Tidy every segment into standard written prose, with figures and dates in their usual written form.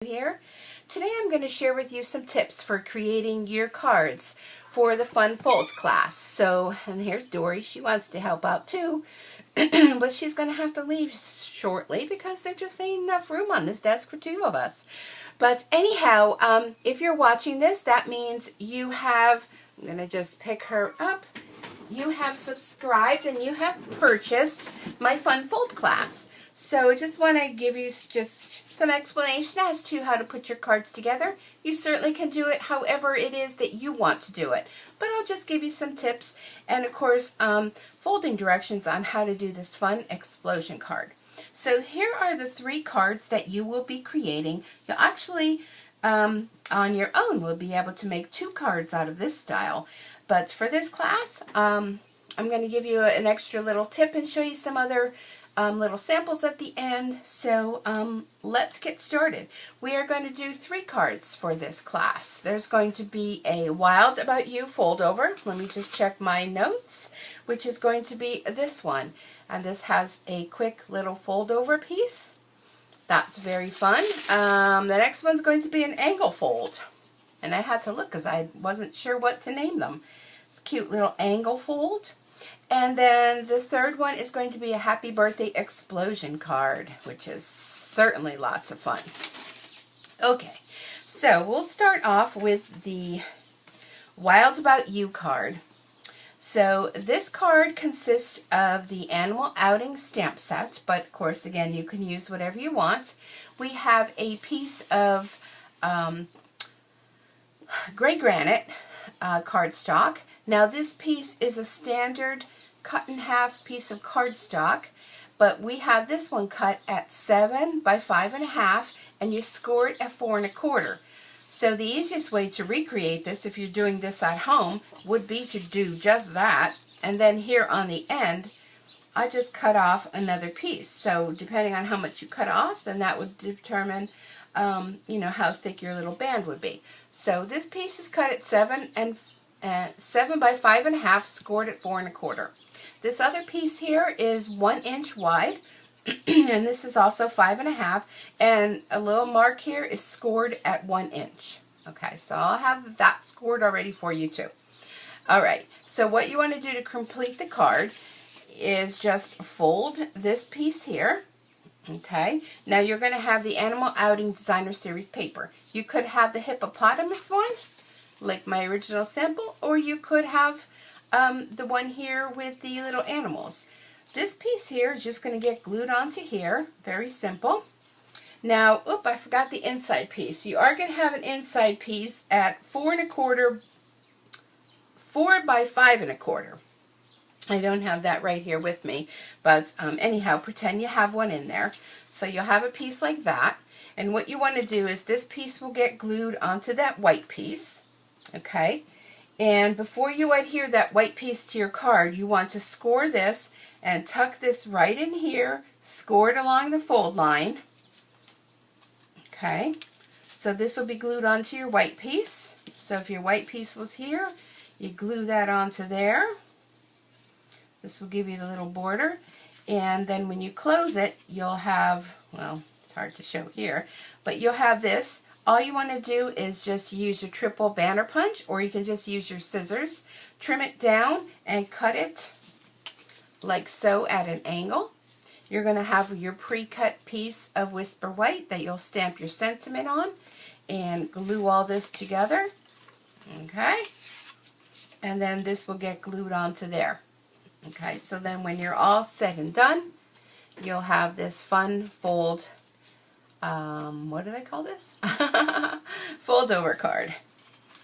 Here. Today I'm going to share with you some tips for creating your cards for the Fun Fold class. And here's Dory. She wants to help out too, but she's going to have to leave shortly because there just ain't enough room on this desk for two of us. But anyhow, if you're watching this, that means you have, I'm going to just pick her up, you have subscribed and you have purchased my Fun Fold class. So I just want to give you just some explanation as to how to put your cards together. You certainly can do it however it is that you want to do it. But I'll just give you some tips and of course folding directions on how to do this fun explosion card. So here are the 3 cards that you will be creating. You'll actually on your own will be able to make 2 cards out of this style. But for this class I'm going to give you an extra little tip and show you some other little samples at the end. So let's get started. We are going to do 3 cards for this class. There's going to be a Wild About You fold over. Let me just check my notes, which is going to be this one. And this has a quick little fold over piece. That's very fun. The next one's going to be an angle fold. And I had to look because I wasn't sure what to name them. It's a cute little angle fold. And then the third one is going to be a Happy Birthday Explosion card, which is certainly lots of fun. Okay, so we'll start off with the Wild About You card. So this card consists of the Animal Outing stamp set, but of course, again, you can use whatever you want. We have a piece of gray granite cardstock. Now this piece is a standard cut in half piece of cardstock, but we have this one cut at 7 by 5.5 and you score it at 4 1/4. So the easiest way to recreate this, if you're doing this at home, would be to do just that. And then here on the end, I just cut off another piece. So depending on how much you cut off, then that would determine how thick your little band would be. So this piece is cut at 7 by 5.5, scored at 4 1/4. This other piece here is 1 inch wide, and this is also 5.5, and a little mark here is scored at 1 inch. Okay, so I'll have that scored already for you too. All right, so what you want to do to complete the card is just fold this piece here. Okay, now you're going to have the Animal Outing Designer Series paper. You could have the hippopotamus one, like my original sample, or you could have the one here with the little animals. This piece here is just going to get glued onto here. Very simple. Now, I forgot the inside piece. You are going to have an inside piece at 4 1/4, 4 by 5 1/4. I don't have that right here with me, but anyhow, pretend you have one in there. So you'll have a piece like that, and what you want to do is this piece will get glued onto that white piece, okay? And before you adhere that white piece to your card, you want to score this and tuck this right in here, score it along the fold line, okay? So this will be glued onto your white piece. So if your white piece was here, you glue that onto there. This will give you the little border, and then when you close it, you'll have, well, it's hard to show here, but you'll have this. All you want to do is just use your triple banner punch, or you can just use your scissors, trim it down, and cut it like so at an angle. You're going to have your pre-cut piece of Whisper White that you'll stamp your sentiment on, and glue all this together, okay? And then this will get glued onto there. Okay, so then when you're all said and done, you'll have this fun fold, what did I call this? Fold over card.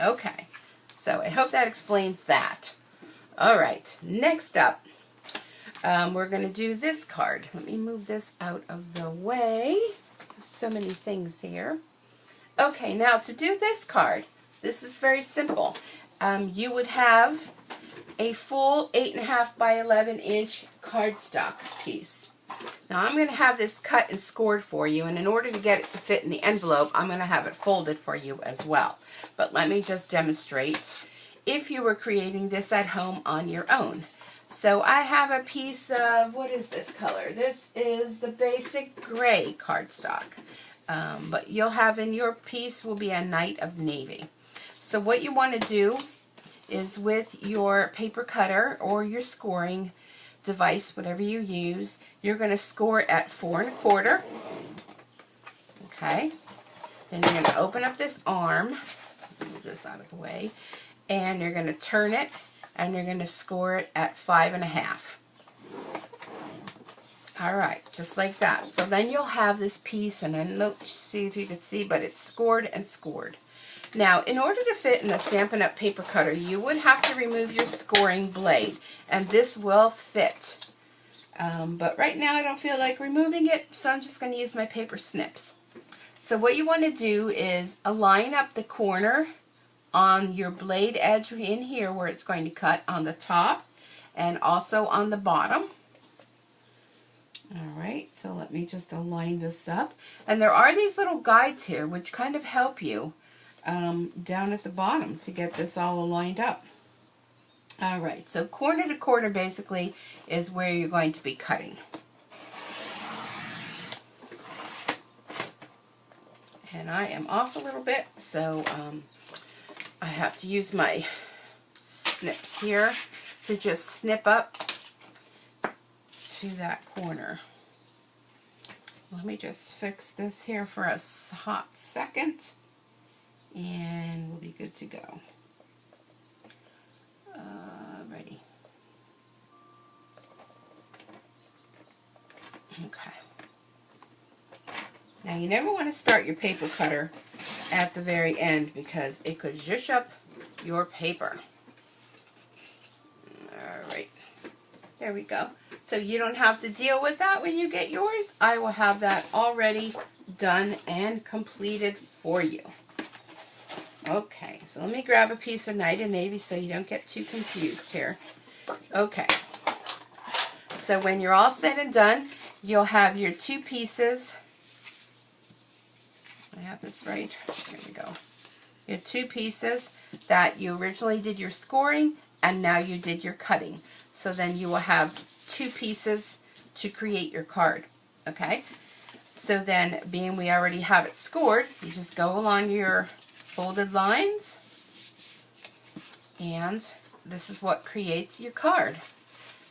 Okay, so I hope that explains that. All right, next up, we're going to do this card. Let me move this out of the way. There's so many things here. Okay, now to do this card, this is very simple. You would have a full 8.5 by 11 inch cardstock piece. Now I'm going to have this cut and scored for you, and in order to get it to fit in the envelope, I'm going to have it folded for you as well. But let me just demonstrate if you were creating this at home on your own. So I have a piece of, what is this color? This is the basic gray cardstock. But you'll have in your piece will be a night of navy. So what you want to do is with your paper cutter or your scoring device, whatever you use, you're going to score at 4 1/4. Okay. Then you're going to open up this arm, move this out of the way, and you're going to turn it, and you're going to score it at 5 1/2. All right, just like that. So then you'll have this piece, and I don't see if you can see, but it's scored and scored. Now, in order to fit in a Stampin' Up! Paper cutter, you would have to remove your scoring blade, and this will fit. But right now I don't feel like removing it, so I'm just going to use my paper snips. So what you want to do is align up the corner on your blade edge in here where it's going to cut on the top and also on the bottom. All right, so let me just align this up. And there are these little guides here which kind of help you down at the bottom to get this all aligned up. All right, so corner to corner basically is where you're going to be cutting. And I am off a little bit, so I have to use my snips here to just snip up to that corner. Let me just fix this here for a hot second, and we'll be good to go. Ready. Okay. Now you never want to start your paper cutter at the very end because it could zhuzh up your paper. Alright, there we go. So you don't have to deal with that when you get yours. I will have that already done and completed for you. Okay, so let me grab a piece of Night of Navy so you don't get too confused here. Okay, so when you're all said and done, you'll have your two pieces. I have this right. There we go. Your two pieces that you originally did your scoring and now you did your cutting. So then you will have two pieces to create your card. Okay? So then, being we already have it scored, you just go along your folded lines, and this is what creates your card.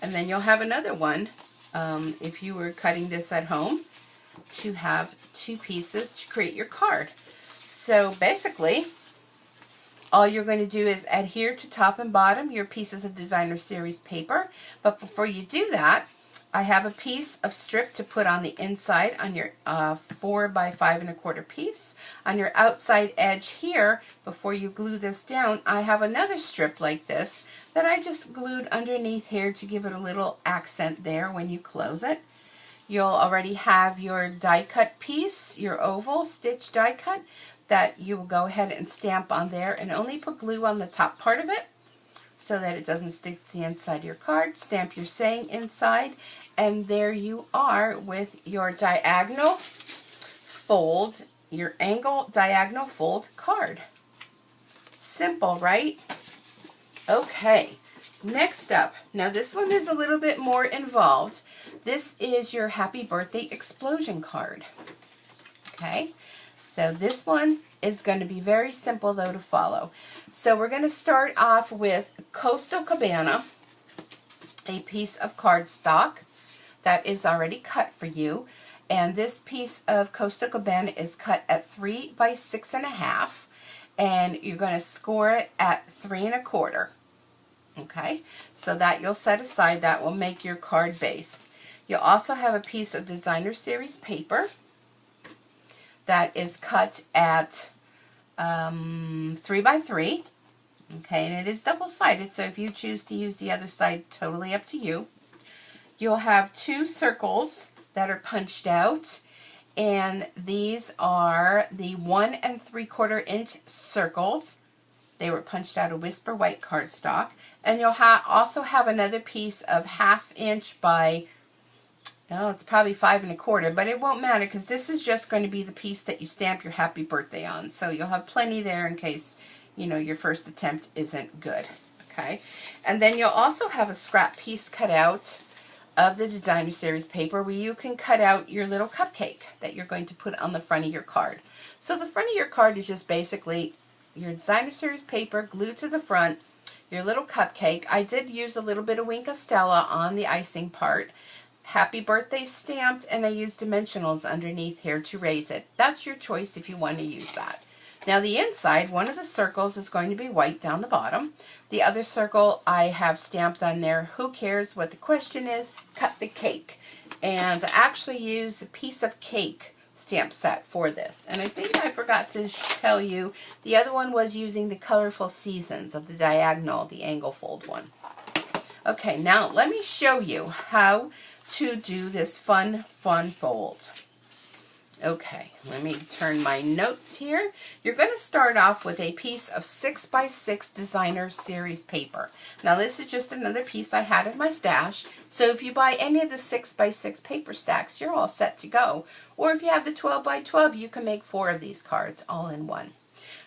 And then you'll have another one, if you were cutting this at home, to have two pieces to create your card. So basically, all you're going to do is adhere to top and bottom your pieces of Designer Series paper. But before you do that, I have a piece of strip to put on the inside on your 4 by 5 1/4 piece. On your outside edge here, before you glue this down, I have another strip like this that I just glued underneath here to give it a little accent there when you close it. You'll already have your die cut piece, your oval stitch die cut, that you will go ahead and stamp on there, and only put glue on the top part of it so that it doesn't stick to the inside of your card. Stamp your saying inside, and there you are with your diagonal fold, your angle diagonal fold card. Simple, right? Okay, next up, now this one is a little bit more involved. This is your Happy Birthday Explosion card. Okay, so this one is going to be very simple though to follow. So we're going to start off with Coastal Cabana, a piece of cardstock that is already cut for you. And this piece of Coastal Cabana is cut at 3 by 6 1/2, and you're going to score it at 3 1/4. Okay, so that you'll set aside. That will make your card base. You'll also have a piece of Designer Series paper that is cut at 3 by 3. Okay, and it is double-sided, so if you choose to use the other side, totally up to you. You'll have two circles that are punched out, and these are the 1 3/4 inch circles. They were punched out of Whisper White cardstock. And you'll also have another piece of 1/2 inch by, oh, it's probably 5 1/4, but it won't matter because this is just going to be the piece that you stamp your happy birthday on. So you'll have plenty there in case, you know, your first attempt isn't good. Okay, and then you'll also have a scrap piece cut out of the designer series paper where you can cut out your little cupcake that you're going to put on the front of your card. So the front of your card is just basically your designer series paper glued to the front, your little cupcake. I did use a little bit of Wink of Stella on the icing part. Happy birthday stamped, and I used dimensionals underneath here to raise it. That's your choice if you want to use that. Now the inside, one of the circles is going to be white down the bottom. The other circle I have stamped on there, who cares what the question is, cut the cake. And I actually used a piece of cake stamp set for this. And I think I forgot to tell you, the other one was using the Colorful Seasons of the diagonal, the angle fold one. Okay, now let me show you how to do this fun fold. Okay, let me turn my notes here. You're going to start off with a piece of 6x6 designer series paper. Now this is just another piece I had in my stash, so if you buy any of the 6x6 paper stacks, you're all set to go. Or if you have the 12x12, you can make 4 of these cards all in one.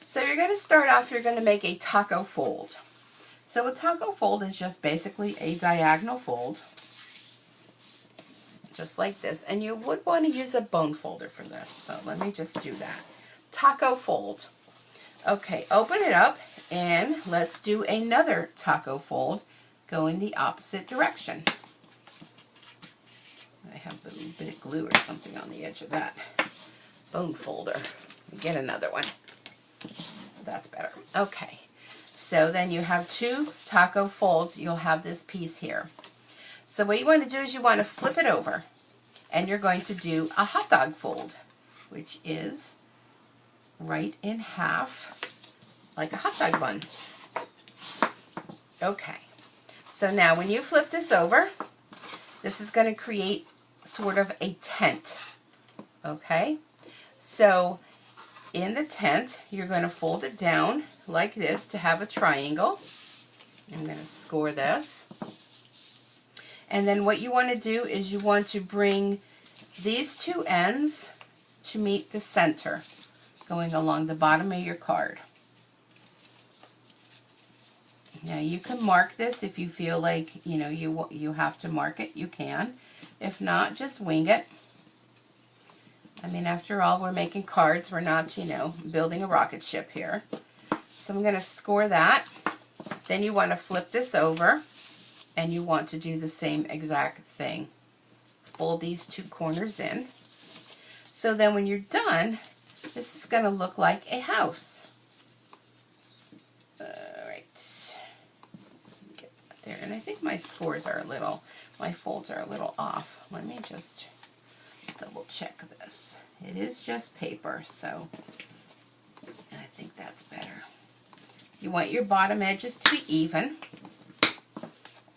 So you're going to start off, you're going to make a taco fold. So a taco fold is just basically a diagonal fold, just like this, and you would want to use a bone folder for this, so let me just do that. Taco fold. Okay, open it up and let's do another taco fold going the opposite direction. I have a little bit of glue or something on the edge of that bone folder. Get another one. That's better. Okay, so then you have 2 taco folds. You'll have this piece here. So what you want to do is you want to flip it over, and you're going to do a hot dog fold, which is right in half, like a hot dog bun. Okay, so now when you flip this over, this is going to create sort of a tent. Okay, so in the tent, you're going to fold it down like this to have a triangle. I'm going to score this. And then what you want to do is you want to bring these 2 ends to meet the center, going along the bottom of your card. Now you can mark this if you feel like, you know, you have to mark it, you can. If not, just wing it. I mean, after all, we're making cards. We're not, you know, building a rocket ship here. So I'm going to score that. Then you want to flip this over, and you want to do the same exact thing. Fold these 2 corners in. So then when you're done, this is going to look like a house. Alright. Get that there. And I think my scores are a little, my folds are a little off. Let me just double check this. It is just paper, so I think that's better. You want your bottom edges to be even.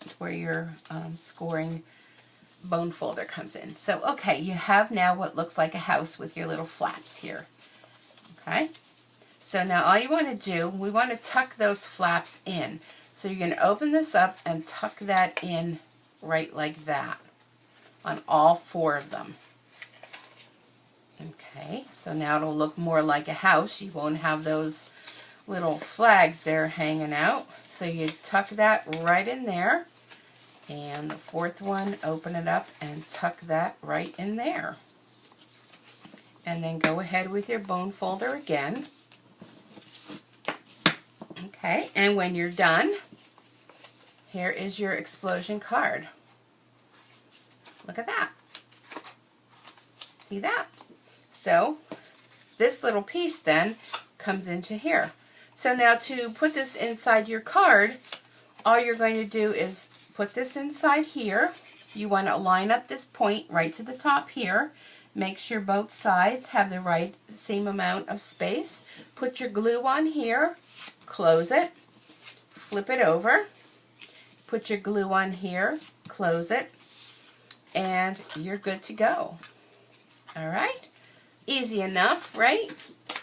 That's where your scoring bone folder comes in. So, okay, you have now what looks like a house with your little flaps here. Okay, so now all you want to do, we want to tuck those flaps in. So you're going to open this up and tuck that in right like that on all 4 of them. Okay, so now it'll look more like a house. You won't have those little flags there hanging out. So you tuck that right in there. And the 4th one, open it up and tuck that right in there. And then go ahead with your bone folder again. Okay, and when you're done, here is your explosion card. Look at that. See that? So this little piece then comes into here. So now to put this inside your card, all you're going to do is put this inside here. You want to line up this point right to the top here. Make sure both sides have the right same amount of space. Put your glue on here, close it, flip it over, put your glue on here, close it, and you're good to go. All right? Easy enough, right?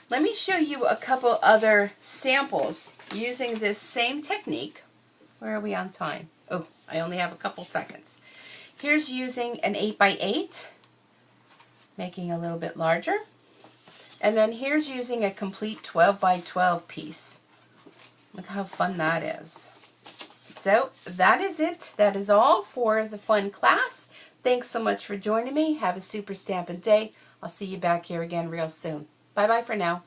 Let me show you a couple other samples using this same technique. Where are we on time? Oh, I only have a couple seconds. Here's using an 8x8, making a little bit larger. And then here's using a complete 12x12 piece. Look how fun that is. So that is it. That is all for the fun class. Thanks so much for joining me. Have a super stampin' day. I'll see you back here again real soon. Bye-bye for now.